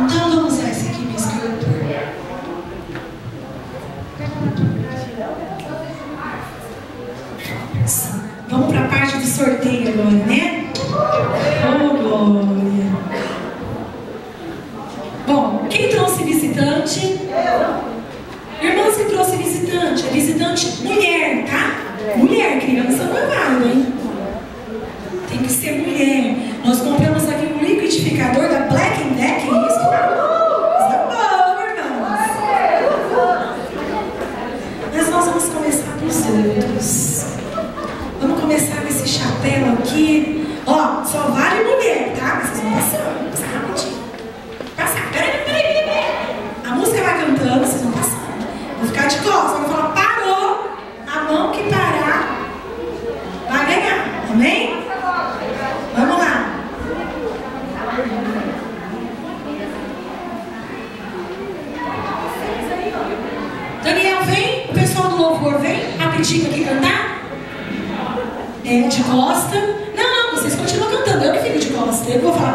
Então vamos usar esse aqui, minha escultura. Vamos para a parte do sorteio agora, né? Oh, glória! Bom, quem trouxe visitante? Irmã, se trouxe visitante. É visitante mulher, tá? Mulher, criança não é válido, hein? Tem que ser mulher. Nós compramos aqui um liquidificador da Black & Decker. Isso é bom, irmãos. Mas nós vamos começar dos outros. Vamos começar com esse chapéu aqui. Ó, só vale mulher, tá? Vocês vão passando. Passa rapidinho. Passar. Peraí. A música vai cantando, vocês vão passando. Vou ficar de costas. Vou falar, parou. A mão que parar vai ganhar. Amém? Vamos lá. Daniel, vem. O pessoal do louvor vem rapidinho aqui cantar. É, de costa. Não, vocês continuam cantando. Eu que fico de costa. Eu vou falar,